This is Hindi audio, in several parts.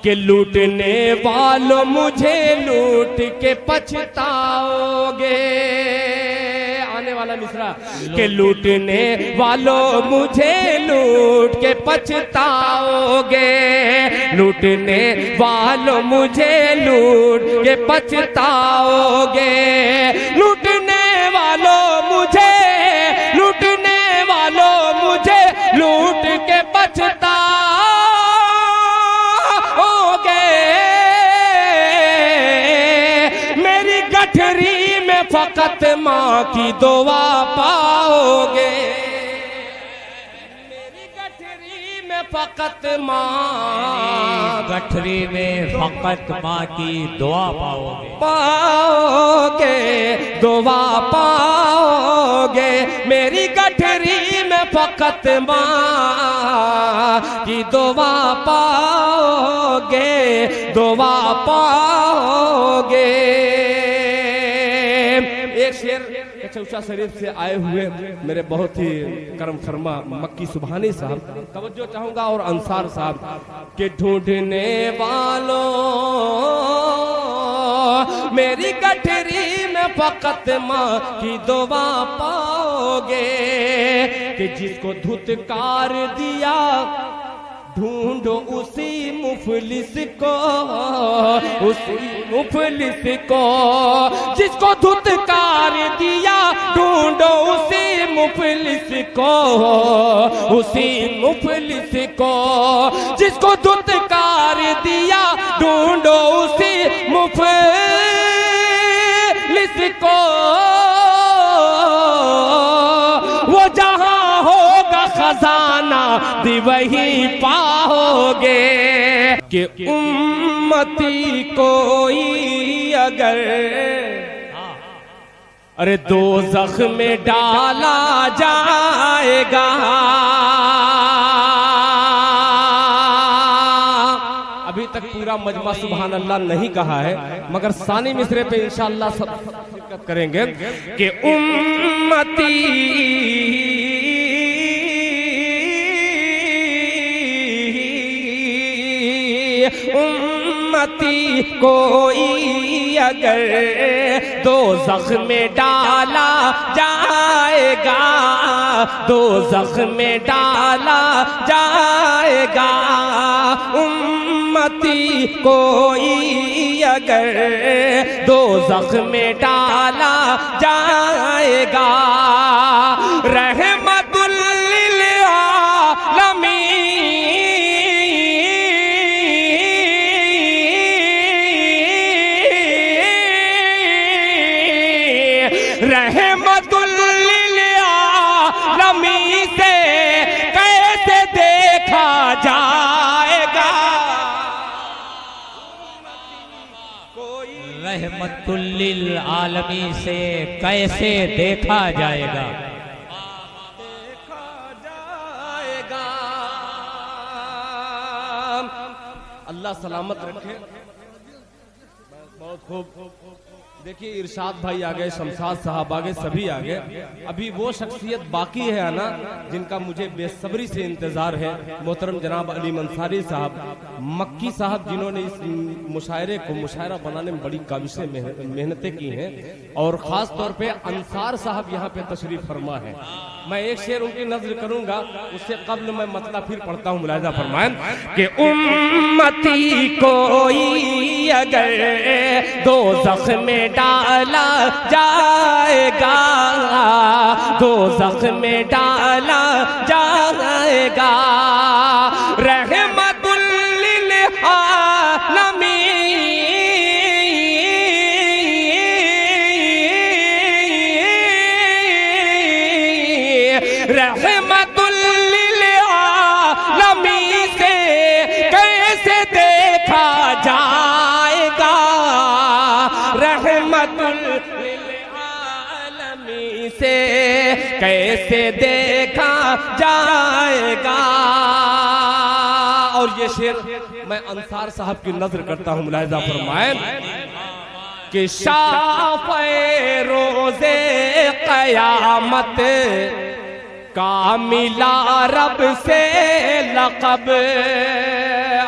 कि लूटने वालों मुझे लूट के पछताओगे। आने वाला मिसरा कि लूटने वालों मुझे लूट के पछताओगे, लूटने वालों मुझे लूट के पछताओगे, लूटने वालों मुझे, लूटने वालों मुझे लूट के पछताओगे। मेरी गठरी में फकत माँ की दुआ पाओगे, मेरी गठरी में फकत माँ, गठरी में फकत माँ की दुआ पाओगे, पाओगे दुआ पाओगे। मेरी गठरी में फकत माँ की दुआ पाओगे, दुआ पाओगे। एक शेर चौसा शरीफ से आए हुए मेरे बहुत ही करम फरमा मक्की सुभानी साहब तवज्जो चाहूंगा और अंसार साहब के ढूंढने वालों मेरी गठरी में फकत माँ की दुआ पाओगे, कि जिसको धुतकार दिया ढूंढो उसी मुफलिस को, उसी मुफलिस को, जिसको धुतकार दिया ढूंढो उसी मुफलिस को, उसी मुफलिस को, जिसको धुतकार दिया ढूंढो उसी मुफलिस को। वो जहां होगा खजाना दी वही पाओगे, कि उम्मती कोई अगर अरे दोज़ख में डाला जाएगा, अभी तक पूरा मजमा सुभान अल्लाह नहीं कहा है मगर सानी मिसरे पे इंशाअल्लाह सब शिरकत करेंगे, कि उम्मती उम्मती कोई अगर दोज़ख में डाला जाएगा, दोज़ख में डाला जाएगा, उम्मती कोई अगर दोज़ख में डाला जाएगा, रहमतुल लिल आलमीन, रहमतुल लिल आलमीन से कैसे देखा जाएगा, रहमतुल लिल आलमीन से कैसे देखा जाएगा, देखा जाएगा। अल्लाह सलामत रखे। बहुत खूब। देखिए इरशाद भाई आ गए, शमशाद साहब आ गए, सभी आ गए। अभी वो शख्सियत बाकी है आना जिनका मुझे बेसब्री से इंतजार है। मोहतरम जनाब अली मंसारी साहब मक्की साहब, जिन्होंने इस मुशायरे को मुशायरा बनाने में बड़ी काबिशें मेहनतें की हैं, और ख़ास तौर पे अंसार साहब यहाँ पे तशरीफ फरमा है। मैं एक शेर उनकी नज़र करूंगा, उससे कब्ल मैं मतलब फिर पढ़ता हूँ, मुलाहिजा फरमाएं कि उम्मती कोई अगर दोज़ख में डाला जाएगा, दोज़ख में डाला जाएगा, रहमतुल लिल आलमीन, रहमतुल लिल आलमीन से कैसे देखा जाएगा, रहमतुल लिल आलमीन से कैसे देखा जाएगा। और ये शेर मैं अंसार साहब की नजर करता हूँ, मुलाहिजा फरमाएं कि शाफ़े रोज़े क़यामत का मिला रब से लक़ब।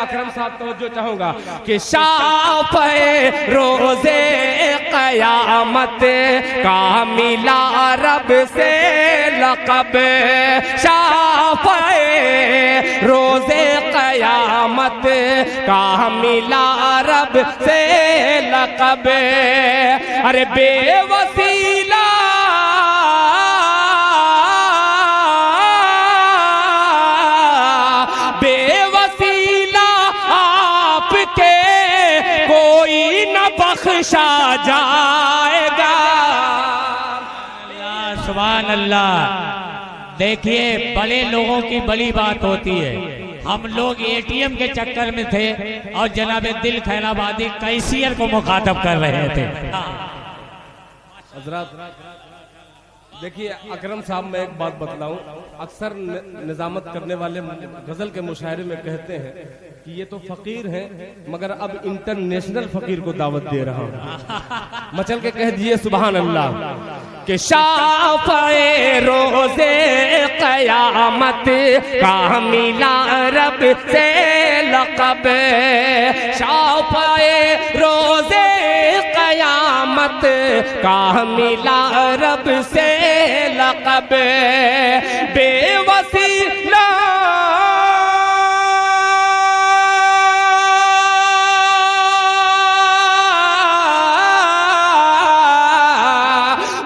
अकरम साहब तवज्जो चाहूंगा कि शाफ़े रोज़े क़यामत का मिला रब से लक़ब, शाफ़े रोज़े क़यामत का मिला रब से लक़ब। अरे बेवसीला बख्शा जाएगा। सुभान अल्लाह। देखिए बड़े लोगों की बड़ी बात होती है। हम लोग एटीएम के चक्कर में थे और जनाब दिल खैराबादी कैशियर को मुखातब कर रहे थे। हजरत देखिए अकरम साहब, मैं एक बात बतलाऊं, अक्सर निजामत करने वाले गजल के मुशायरे में कहते हैं कि ये तो फकीर हैं मगर अब इंटरनेशनल फकीर को दावत दे रहा हूं। मचल के कह दिए सुभान अल्लाह कि शाफ़े रोज़े क़यामत का मिला रब से लक़ब, शाफ़े रोज़े क़यामत का मिला रब से लक़ब। बेवसीला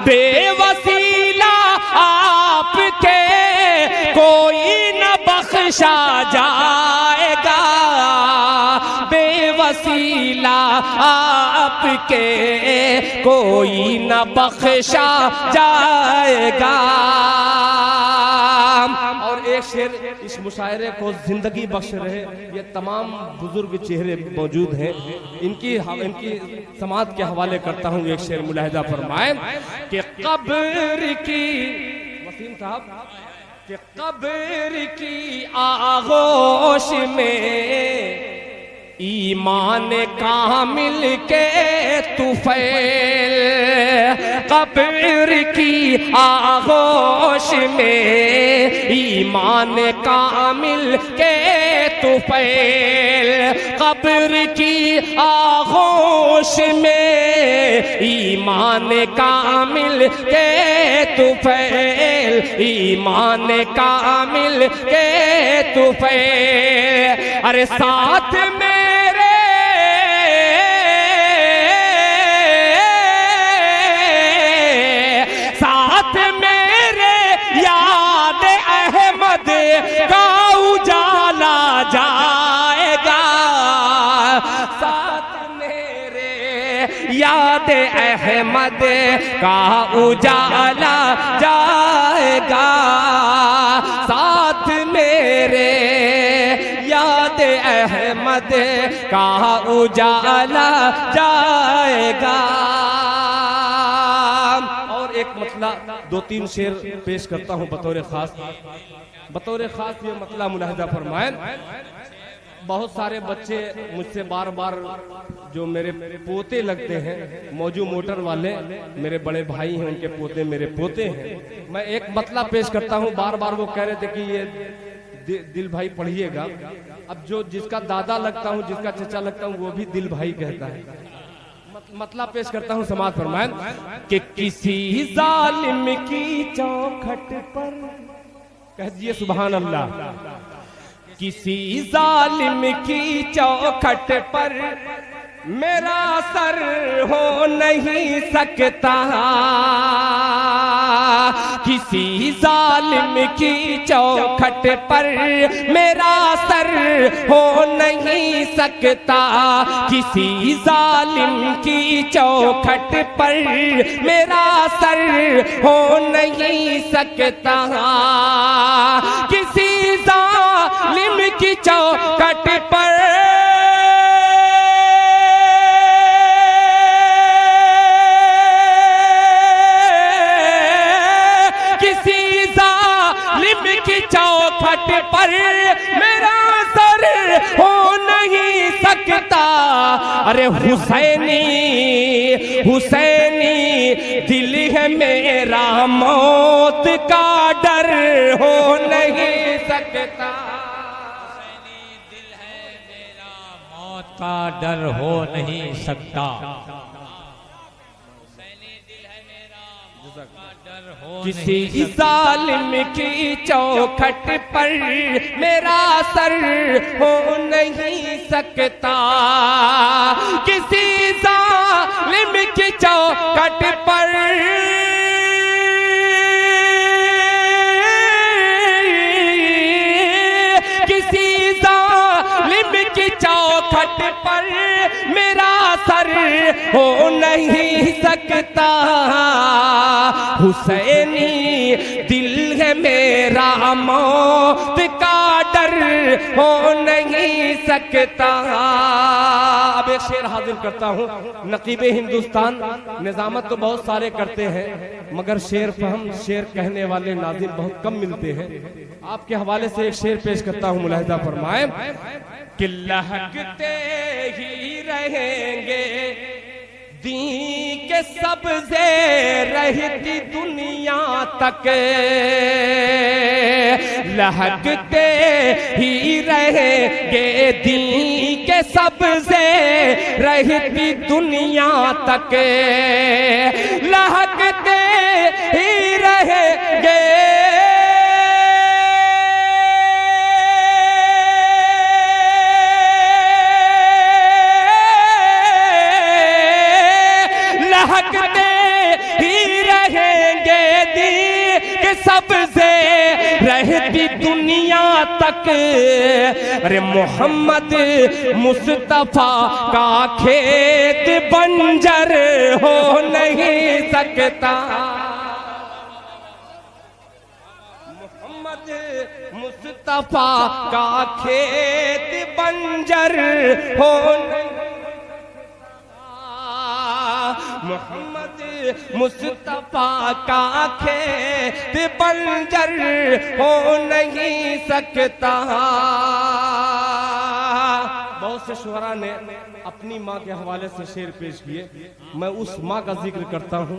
बेवसीला आपके कोई न बख्शा जाएगा, बेवसीला आपके कोई न बख्शा जाएगा। और एक शेर इस मुशायरे को जिंदगी बख्श रहे ये तमाम बुजुर्ग चेहरे मौजूद हैं, इनकी समात के हवाले करता हूँ। एक शेर मुलाहिजा फरमाए कि कब्र की, वसीम साहब, कि कब्र की आगोश में ईमान कामिल के तुफैल, कब्र की आगोश में ईमान कामिल के तुफैल, कब्र की आगोश में ईमान कामिल के तुफैल, ईमान कामिल के तुफैल। अरे साथ में का उजाला जाएगा, साथ मेरे याद अहमद का उजाला जाएगा, साथ मेरे याद अहमद का उजाला जाएगा। और एक मतला दो तीन शेर पेश करता हूँ बतौर खास ये मतला मुलाहिजा फरमाएं। बहुत सारे बच्चे मुझसे बार बार जो मेरे पोते लगते हैं, मौजू मोटर वाले मेरे बड़े भाई हैं, उनके पोते मेरे पोते हैं। मैं एक मतला पेश करता हूँ, बार बार वो कह रहे थे कि ये दिल भाई पढ़िएगा। अब जो जिसका दादा लगता हूँ, जिसका चचा लगता हूँ, वो भी दिल भाई कहता है। मतला पेश करता हूँ, समाज फरमाएं कि किसी जालिम की चौखट पर, कह दिए सुभान अल्लाह, किसी जालिम की चौखट पर मेरा सर हो नहीं सकता, किसी जालिम की चौखट पर मेरा सर हो नहीं सकता, किसी जालिम की चौखट पर मेरा सर हो नहीं सकता, किसी जालिम की चौखट पर चौखट पर मेरा सर हो नहीं सकता। अरे हुसैनी हुसैनी दिल है मेरा, मौत का डर हो नहीं सकता। का डर हो नहीं सकता। किसी जालिम की चौखट पर मेरा सर हो नहीं सकता, किसी जालिम की चौखट पर किसी जालिम की चौखट पर मेरा सर हो नहीं सकता। हुसैनी दिल है मेरा, मौत का डर हो नहीं सकता। अब एक शेर हाजिर करता हूँ। नकीबे हिंदुस्तान निजामत तो बहुत सारे करते हैं, मगर शेर फहम शेर कहने वाले नाज़िम बहुत कम मिलते हैं। आपके हवाले से एक शेर पेश करता हूँ, मुलाहिजा फरमाए कि लहकते ही रहेंगे दी के सब्ज़े रहती दुनिया तक, लहकते ही रहेंगे दी के सब्ज़े रहती दुनिया तक, लहकते ही रहेंगे लहकते ही रहेंगे दी के सबसे रहती दुनिया तक। अरे मोहम्मद मुस्तफा का खेत बंजर हो नहीं सकता, मोहम्मद मुस्तफा का खेत बंजर हो नहीं, मोहम्मद मुस्तफा का खेत बंजर हो नहीं सकता। बहुत से शुअरा ने अपनी माँ के हवाले से शेर पेश किए, मैं उस माँ का जिक्र करता हूँ।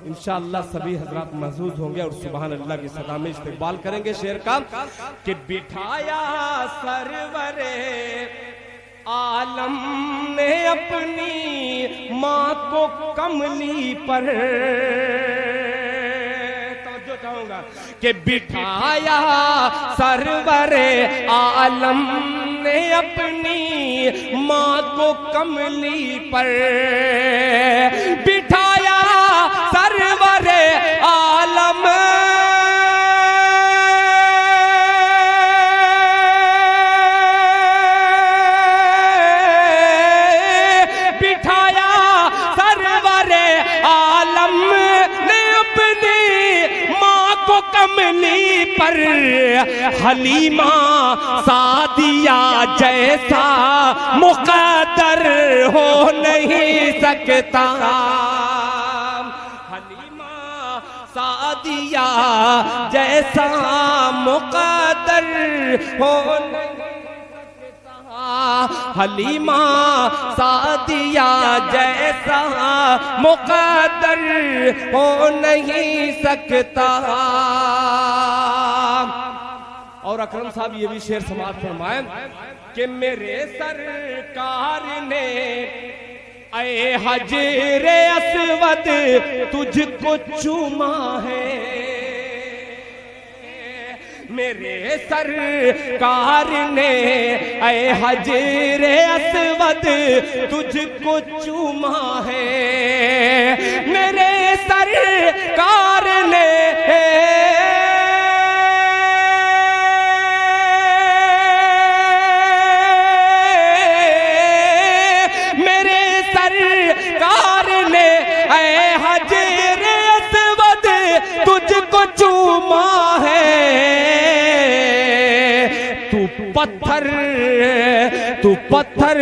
इंशाअल्लाह सभी हजरात महजूज होंगे और सुभान अल्लाह की सदा में इस्तेकबाल करेंगे शेर का कि बिठाया सरवरे आलम ने अपनी माँ को कमली पर, तो चाहूंगा कि बिठाया सरवरे आलम ने अपनी माँ को कमली पर, बिठाया सरवरे आलम कमली पर, हलीमा सादिया जैसा मुक़द्दर हो नहीं सकता, हलीमा सादिया जैसा मुक़द्दर हो नहीं सकता, हलीमा सादिया जैसा मुक़द्दर हो नहीं सकता। और अकरम साहब ये भी शेर समाज फरमाए कि मेरे सरकार ने ऐ हजरे अस्वद तुझको चूमा है, मेरे सरकार ने ऐ हजरे अस्वद तुझको चूमा है, मेरे सरकार ने तुझको चूमा है, तू पत्थर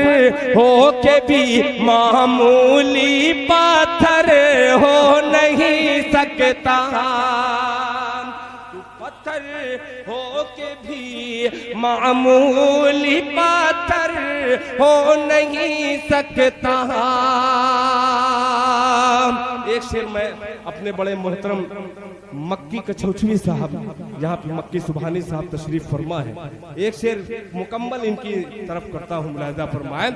हो के भी मामूली पत्थर हो नहीं सकता, तू पत्थर हो के भी मामूली पत्थर हो नहीं सकता। एक शेर मैं अपने बड़े मोहतरम मक्की कछौछवी साहब, यहाँ पे मक्की सुभानी साहब तशरीफ फरमा है। एक शेर मुकम्मल इनकी तरफ करता हूँ, मुलाहिजा फरमाएं।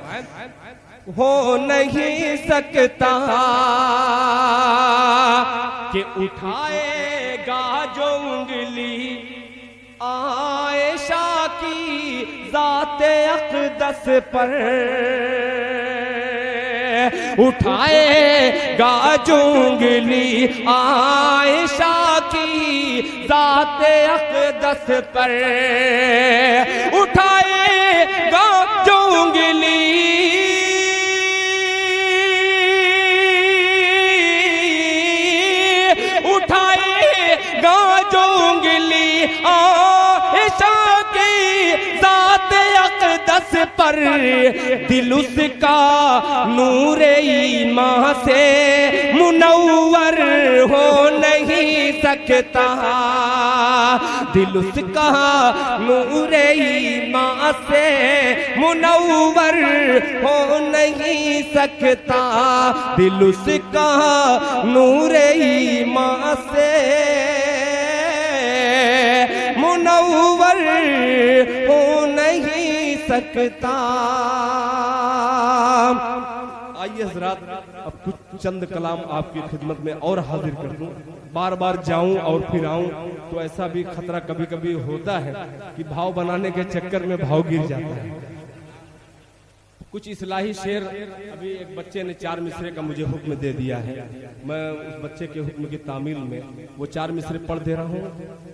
हो नहीं सकता कि उठाएगा जो उंगली आयशा की ज़ाते अक़दस पर, उठाएगा जो उंगली आयशा की ज़ाते अक़दस पर, उठाएगा जो उंगली जो उंगली आयशा की ज़ाते अक़दस पर, दिल उसका नूरे ईमान से मुनव्वर हो नहीं सकता, दिल उसका नूरे ईमान से मुनव्वर हो नहीं सकता, दिल उसका नूरे ईमान से मुनव्वर हो नहीं सकता। आइए हज़रात, अब कुछ चंद कलाम आपकी खिदमत में और हाजिर कर दूं। बार बार जाऊं और फिर आऊं तो ऐसा भी खतरा कभी कभी होता है कि भाव बनाने के चक्कर में भाव गिर जाता है। कुछ इस्लाही शेर, अभी एक बच्चे ने 4 मिसरे का मुझे हुक्म दे दिया है, मैं उस बच्चे के हुक्म की तामील में वो 4 मिसरे पढ़ दे रहा हूँ।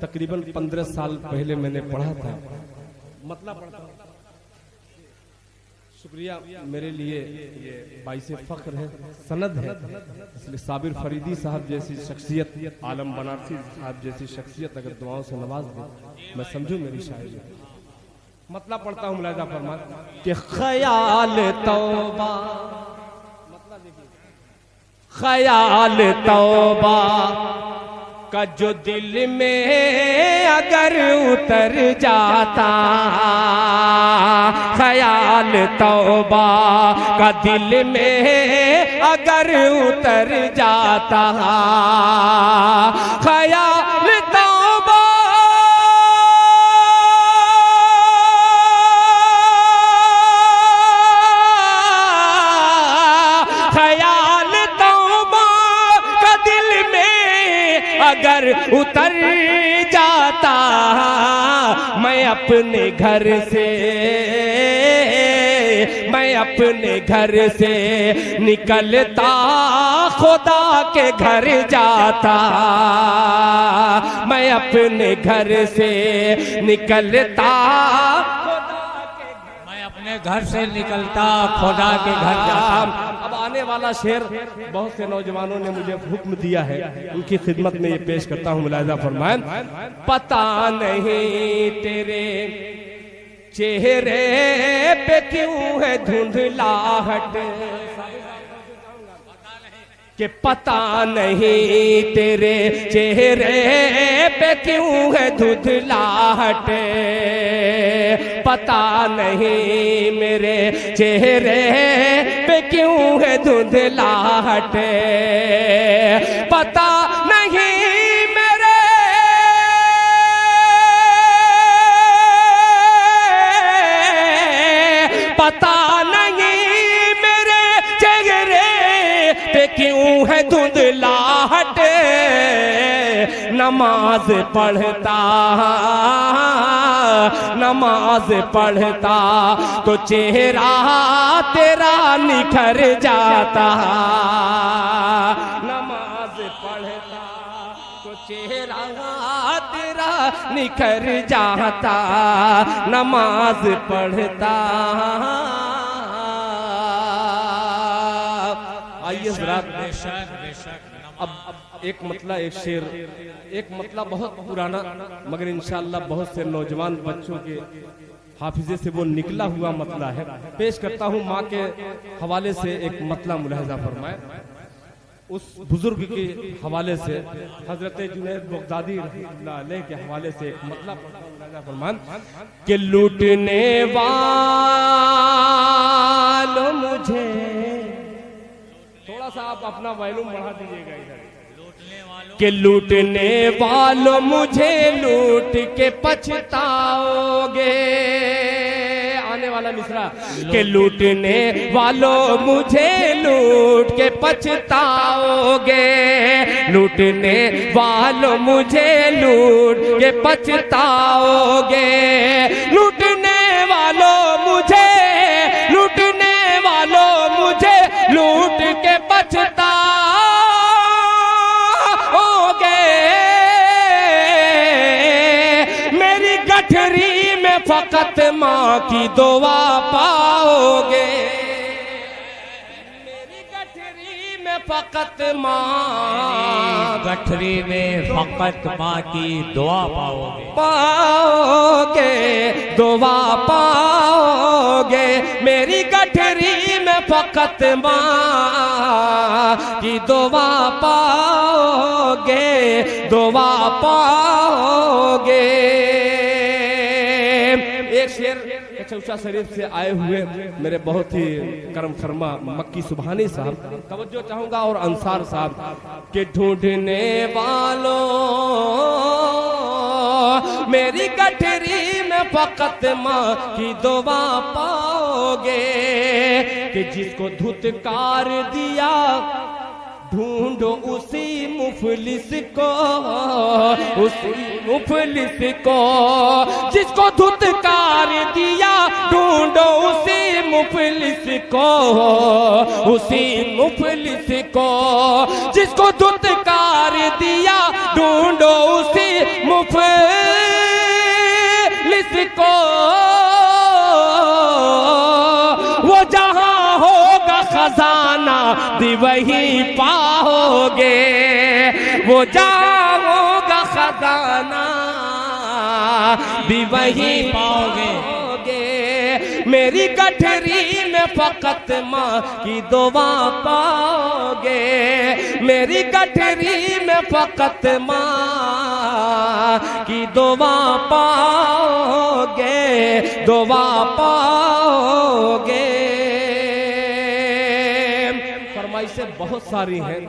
तकरीबन 15 साल पहले मैंने पढ़ा था, मतलब पढ़ता हूँ। शुक्रिया, मेरे लिए ये बाइस फख्र है, सनद है। इसलिए साबिर फरीदी साहब जैसी शख्सियत, आलम बनारसी साहब जैसी शख्सियत अगर दुआओं से नवाज दे, मैं समझूं मेरी शायरी। मतलब पढ़ता हूँ, मुलाहिजा फरमा कि ख्याल तौबा, ख्याल तौबा का जो दिल में अगर उतर जाता, ख्याल तौबा का दिल में अगर उतर जाता, ख्याल तौबा अगर उतर जाता, मैं अपने घर से, मैं अपने घर से निकलता खुदा के घर जाता, मैं अपने घर से निकलता, अपने घर से निकलता खुदा के घर जाता। अब आने वाला शेर बहुत से नौजवानों ने मुझे हुक्म दिया है, उनकी खिदमत में ये पेश करता हूँ, मुलाहिजा फरमाएं। पता नहीं तेरे चेहरे पे क्यों है धुंधलाहट, कि पता नहीं तेरे चेहरे पे क्यों है धुंधलाहट, पता नहीं मेरे चेहरे पे क्यों है धुंधलाहट, पता नहीं मेरे पता नहीं मेरे चेहरे पे क्यों है धुंधलाहट, नमाज पढ़ता, नमाज पढ़ता तो चेहरा तेरा निखर जाता, नमाज पढ़ता तो चेहरा तेरा निखर जाता, नमाज पढ़ता। आइए जरा, अब एक मतला, एक शेर, एक मतला बहुत पुराना मगर इंशाअल्लाह बहुत से नौजवान बच्चों के हाफिजे से वो निकला हुआ मतला है, पेश करता हूँ। माँ के हवाले से एक मतला मुलाहिजा फरमाए, उस बुजुर्ग के हवाले से, हजरत जुनैद बगदादी रहमतुल्लाह अलैह के हवाले से एक मतला फरमान कि लूटने वालों मुझे, थोड़ा सा आप अपना वॉल्यूम बढ़ा दीजिएगा इधर, कि लूटने वालों मुझे लूट के पछताओगे। आने वाला मिसरा कि लूटने वालों मुझे लूट के पछताओगे, लूटने वालों मुझे लूट के पछताओगे, लूटने वालों मुझे, लूटने वालों मुझे लूट के पछताओगे। मेरी गठरी में फकत माँ की दुआ पाओगे, मेरी गठरी में फकत माँ, गठरी में फकत माँ की दुआ पाओगे, पाओगे दुआ पाओगे। मेरी गठरी में फकत माँ की दुआ पाओगे, दुआ पाओगे। एक शेर चौसा शरीफ से आए हुए मेरे बहुत ही करम फरमा मक्की सुभानी साहब तवज्जो चाहूंगा और अंसार साहब के ढूंढने वालों मेरी गठरी में फकत माँ की दुआ पाओगे, कि जिसको धुतकार दिया ढूंढो उसी मुफलिस को, उसी मुफलिस को, जिसको धुतकार दिया ढूंढो उसी मुफलिस को, उसी मुफलिस को, जिसको धुतकार दिया ढूंढो उसी मुफलिस को। वो जहां होगा खजाना दी वही पाओगे, वो जहां होगा खजाना भी वही पाओगे। मेरी गठरी में फकत माँ की दुआ पाओगे, मेरी गठरी में फकत माँ की दुआ पाओगे, दुआ पाओगे। फरमाइशें बहुत सारी हैं,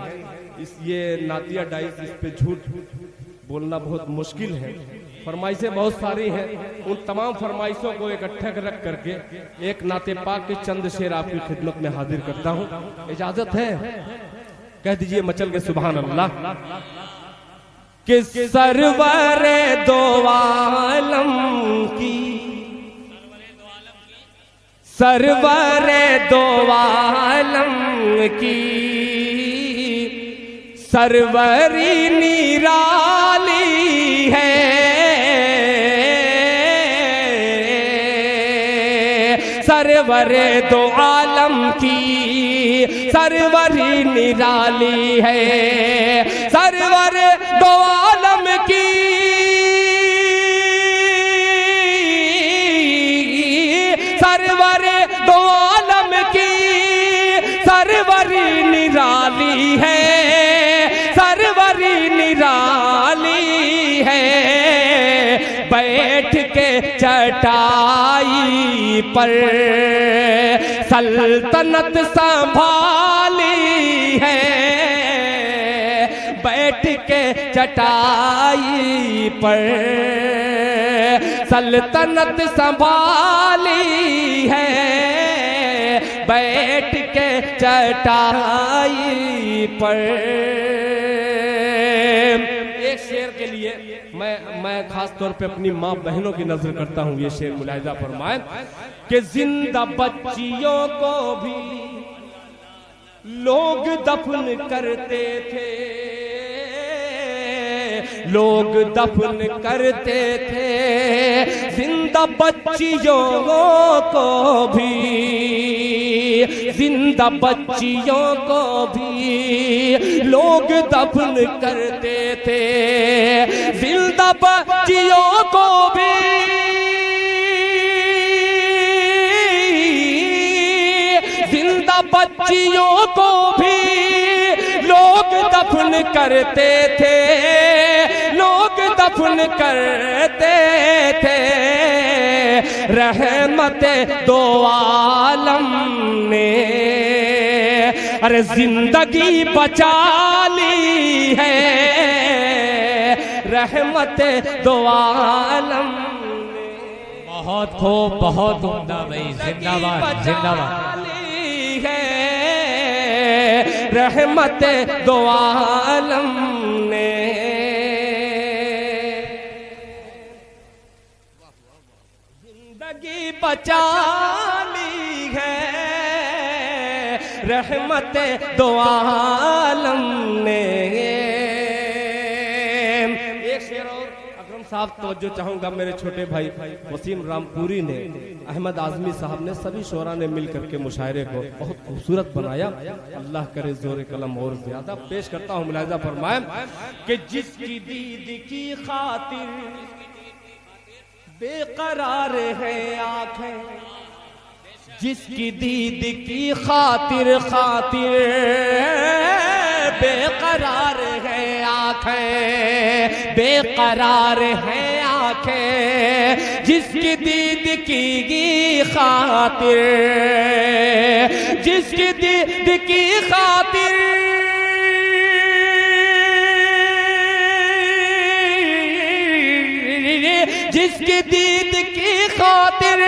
इस ये नातिया डाइस इस पे झूठ बोलना बहुत मुश्किल है। फरमाइशें बहुत सारी हैं, उन तमाम फरमाइशों को इकट्ठा रख करके एक नाते पाक के चंद शेर आपकी खिदमत में हाजिर करता हूँ। इजाजत है? कह दीजिए मचल के सुभान अल्लाह। कि सरवरे दो आलम की, सरवरे दो आलम की सरवरी निराली है, सरवरे दो आलम की सरवरी निराली है, सरवर दो आलम की सरवर दो आलम की सरवरी निराली है, सरवरी निराली है। बैठ के चटाई पर सल्तनत संभाली है, बैठ के चटाई पर सल्तनत संभाली है, बैठ के चटाई पर। एक शेर के लिए मैं खास तौर पे अपनी माँ बहनों की नजर करता हूँ। ये शेर मुलाहिजा फरमाए कि जिंदा बच्चियों को भी लोग दफन करते थे, लोग दफन करते थे, जिंदा बच्चियों को भी, जिंदा बच्चियों को भी लोग दफन करते थे, जिंदा बच्चियों को भी, जिंदा बच्चियों को भी लोग दफन करते थे, लोग दफन करते थे। रहमत दो आलम ने अरे जिंदगी बचा ली है रहमत दो आलम। बहुत खूब, बहुत उम्दा भाई, जिंदाबाद जिंदाबाद। है रहमत दो आलम ने। जिंदगी बचा ली है रहमत दो आलम ने। एक शेर और अकरम साहब तवज्जो चाहूंगा, मेरे छोटे भाई वसीम रामपुरी ने, अहमद आजमी साहब ने, सभी शोरा ने मिल करके मुशायरे को बहुत खूबसूरत बनाया। अल्लाह करे जोर कलम और ज्यादा। पेश करता हूँ, मुलाहिजा फरमाए कि जिसकी दीद की खातिर बेकरार है आंखें, जिसकी दीद की खातिर बेकरार है आंखें, बेकरार है आंखें, जिसकी दीद की खातिर, जिसकी दीद की खातिर, जिसकी दीद की खातिर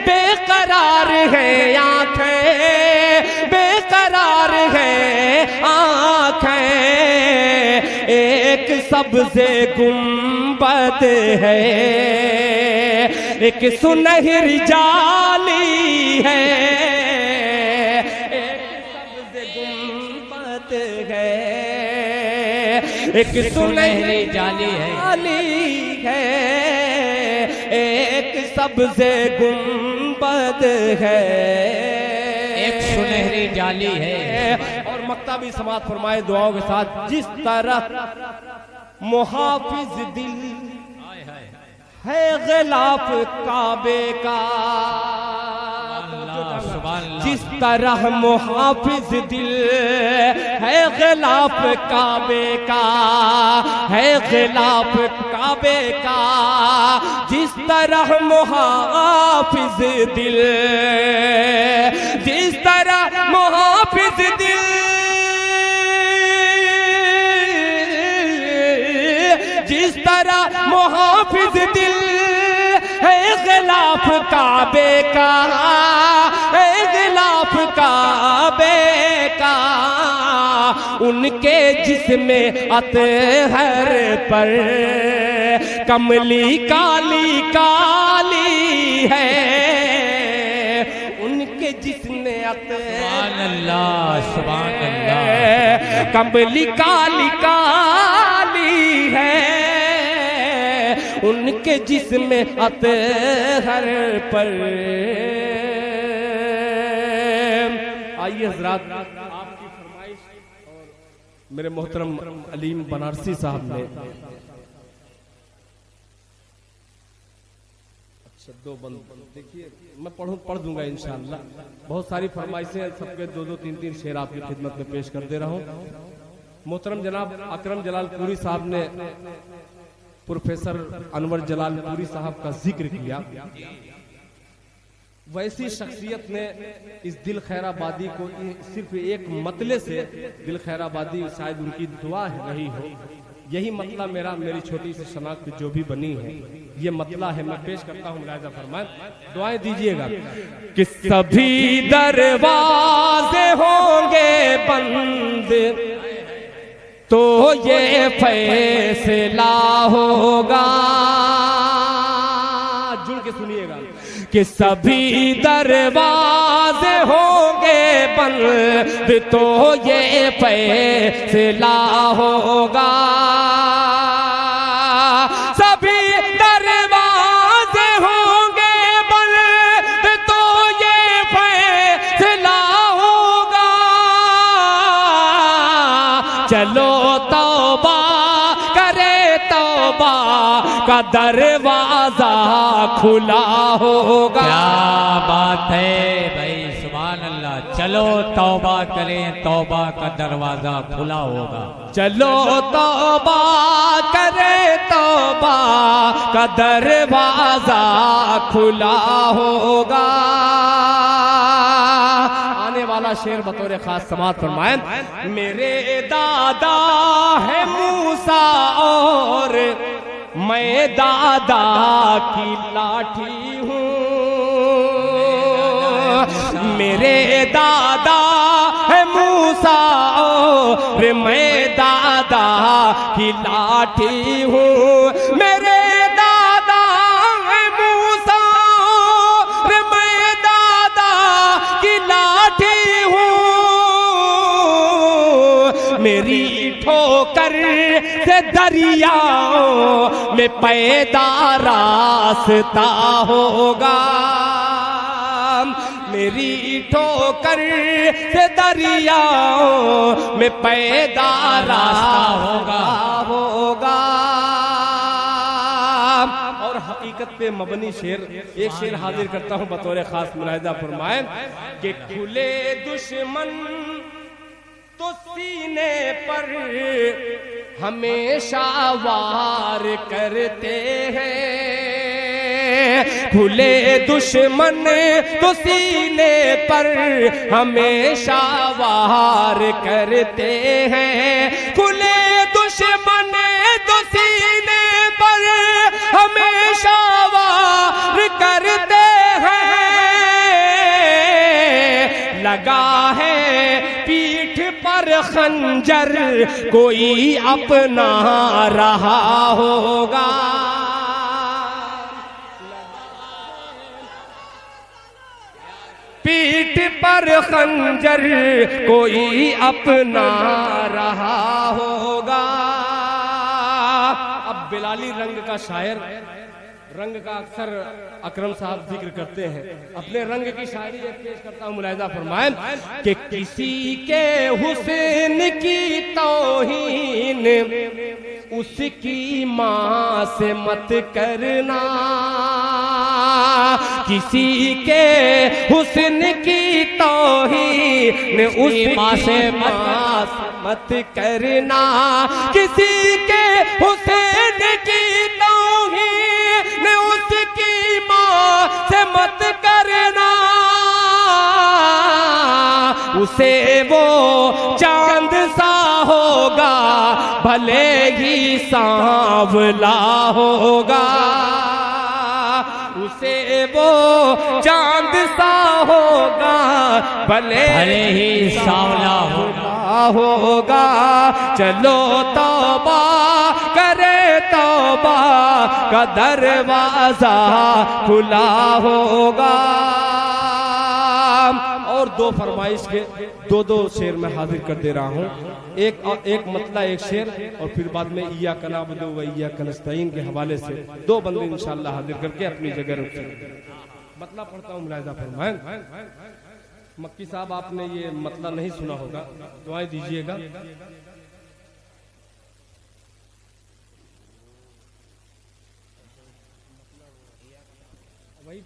बेकरार है आंखें, बेकरार है आंखें। एक सब्ज़े गुंबद है, एक सुनहरी जाली है, एक सब्ज़े गुंबद है, एक सुनहरी जाली है, एक सब्ज़े गुंबद है, एक सुनहरी जाली है। और मक्तबी समात फरमाए दुआओं के साथ, जिस तरह मुहाफिज दिल है गिलाफ काबे का, जिस तरह मुहाफिज दिल है गिलाफ काबे का, है गिलाफ काबे का, जिस तरह मुहाफिज दिल, जिस तरह मुहाफिज दिल, जिस तरह मुहाफिज दिल है गिलाफ काबे का, है गिलाफ काबे का, उनके जिस्म अतहर पर कमली काली काली है, उनके जिस्म अतहर सुभान अल्लाह, कमली काली काली है, उनके जिस्म अतहर पर। आइए हजरात, आपकी फरमाइश और मेरे मोहतरम अलीम बनारसी साहब ने, अच्छा दो बंद देखिए, मैं पढ़ दूंगा इंशाअल्लाह। बहुत सारी फरमाइशें, सबके दो दो तीन तीन शेर आपकी खिदमत में पेश कर दे रहा हूँ। मोहतरम जनाब अकरम जलालपुरी साहब ने प्रोफेसर अनवर जलालपुरी साहब का जिक्र किया। वैसी शख्सियत ने इस दिल खैराबादी को सिर्फ एक मतले से, दिल खैराबादी शायद उनकी दुआ रही हो, यही मतला मेरी छोटी सी शनाख्त जो भी बनी है, ये मतला है। मैं पेश करता हूँ, मुलाहिजा फरमाएं, दुआएं दीजिएगा कि सभी दरवाजे होंगे बंद तो ये फैसला होगा, जुड़ के सुनिएगा, कि सभी दरवाजे होंगे बंद तो ये फैसला होगा, सभी दरवाजे होंगे बंद तो ये फैसला होगा, चलो तौबा करे, तौबा का दरवाजा खुला होगा। क्या बात है भाई, सुभान अल्लाह। चलो तौबा करें, तौबा का दरवाजा खुला होगा। चलो तौबा करे, तौबा का दरवाजा खुला होगा। आने वाले वाला शेर बतौर खास समात फरमाए। मेरे दादा है मूसा और मैं दादा की लाठी हूँ। मेरे दादा है मूसा और मैं दादा की लाठी हूँ। मेरे दादा है मूसा और मैं दादा की लाठी हूँ। मेरी ठोकर से दरियाओं में पैदा रास्ता होगा। मेरी ठोकर से दरियाओं में पैदा रास्ता होगा। और हकीकत पे मबनी शेर, एक शेर हाजिर करता हूँ बतौर खास मुलाहिजा फरमाए कि खुले दुश्मन तो सीने पर हमेशा वार करते हैं। खुले दुश्मन तो सीने पर हमेशा वार करते हैं। खुले दुश्मन तो सीने पर हमेशा वार करते हैं। लगा है पीठ पर खंजर कोई अपना रहा होगा। पीठ पर खंजर कोई अपना रहा होगा। अब बिलाली रंग का शायर, रंग का अक्सर अकरम साहब जिक्र करते हैं। अपने रंग की शायरी एक पेश करता हूँ, मुलाहिजा फरमाएं कि किसी के हुस्न की तौहीन उसकी माँ से मत करना। किसी के हुस्न की तौहीन उसकी माँ से मत करना। किसी के हुस्न की तौहीन उसकी माँ से मत करना। उसे वो चांद सा होगा भले ही सांवला होगा। उसे वो चांद सा होगा भले ही सांवला होगा। चलो तौबा करे, तौबा का दरवाजा खुला होगा। और दो फरमाइश के दो शेर में हाजिर कर दे रहा हूँ। एक मतला एक शेर और फिर बाद में इय्याका नअबुदु व इय्याका नस्तईन के हवाले से दो बंदे इंशाअल्लाह हाजिर करके अपनी जगह रख सकते। मतला पढ़ता हूँ, मुलाहिजा फरमाएं। मक्की साहब आपने ये मतला नहीं सुना होगा, दुआएं दीजिएगा।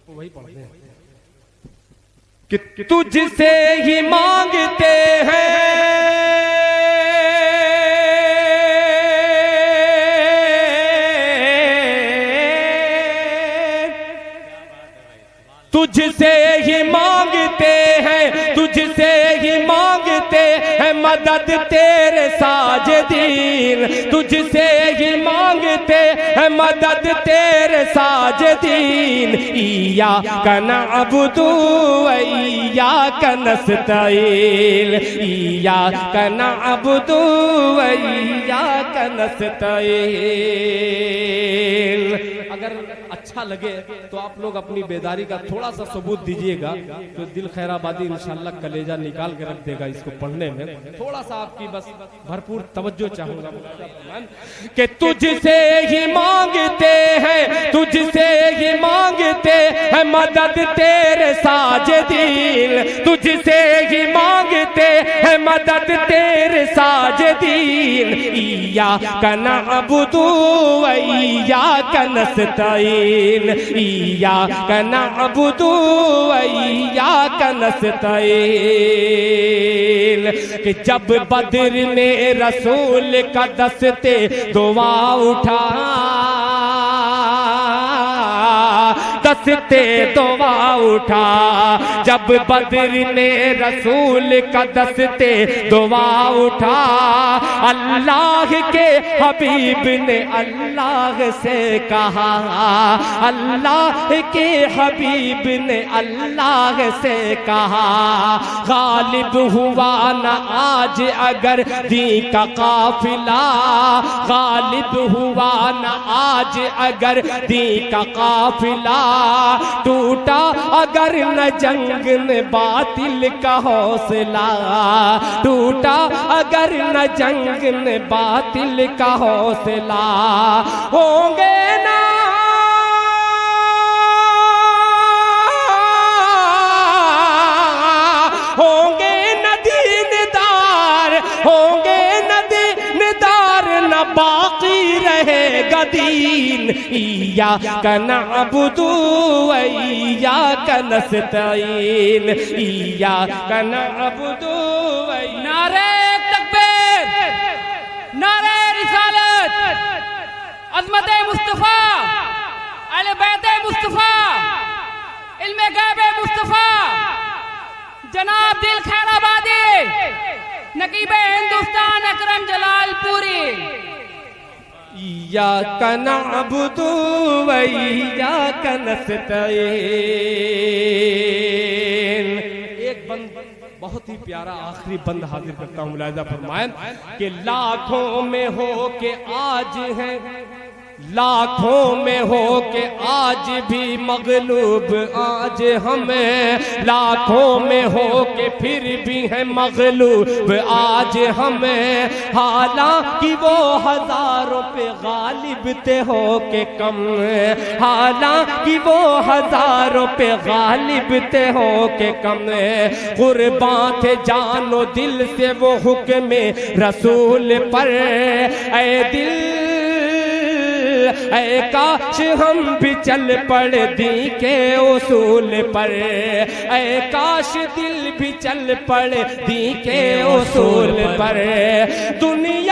वही पढ़ते हैं कि तुझसे ही मांगते हैं, तुझसे ही मांगते हैं, तुझसे ही मांगते हैं मदद तेरे साजिदीन। तुझसे ही मांगते हैं मदद तेरे साजिदीन। इय्याका नअबुदु व इय्याका नस्तईन। इय्याका नअबुदु व इय्याका नस्तईन। अगर अच्छा लगे तो आप लोग अपनी बेदारी का थोड़ा सा सबूत दीजिएगा, तो दिल खैराबादी इंशाल्लाह कलेजा निकाल के रख देगा इसको पढ़ने में। थोड़ा सा आपकी बस भरपूर तवज्जो चाहूंगा कि तुझसे ही मांगते हैं, तुझसे ही मांगते हैं मदद तेरे साजिदीन। तुझसे ही मांगते हैं मदद तेरे साजिदीन। इय्याका नअबुदु व इय्याका नस्तईन। इय्याका नअबुदु व इय्याका नस्तईन। कि जब बद्र में रसूल का दस्ते दुआ उठा, दस्ते दुआ उठा, जब बद्र ने रसूल का दस्ते दुआ उठा, अल्लाह के हबीब ने अल्लाह से कहा, अल्लाह के हबीब ने अल्लाह से कहा, गालिब हुआ न आज अगर दी का काफिला, गालिब हुआ न आज अगर दी का काफिला, टूटा अगर न जंग में बातिल का हौसला, टूटा अगर न जंग में बातिल का हौसला, होंगे ना होंगे न दीनदार, होंगे न दीनदार, न बाकी रहेगा दीन। इय्याका नअबुदु व इय्याका नस्तईन, इय्याका नअबुदु व नारे तकबीर, नारे रिसालत, अज़मत मुस्तफ़ा, अहले बैत मुस्तफ़ा, इल्मे गैब मुस्तफ़ा, जनाब दिल खैराबादी, नकीब हिंदुस्तान अकरम जलालपुरी। इय्याका नअबुदु व इय्याका नस्तईन। एक बंद बहुत ही प्यारा आखिरी बंद हाजिर करता हूँ, मुलाहिज़ा फरमाएं कि लाखों में हो के आज है, लाखों में हो के आज भी मगलूब आज हमें, लाखों में हो के फिर भी है मगलूब आज हमें, हालांकि वो हजारों पे गालिब थे हो के कम, हालांकि वो हजारों पे गालिब थे हो के कम, कुर्बान थे जानो दिल से वो हुक्म रसूल पर, ऐ दिल ऐ काश हम भी चल पड़े दी के उसूल पर, ऐ काश दिल भी चल पड़े दी के उसूल पर। दुनिया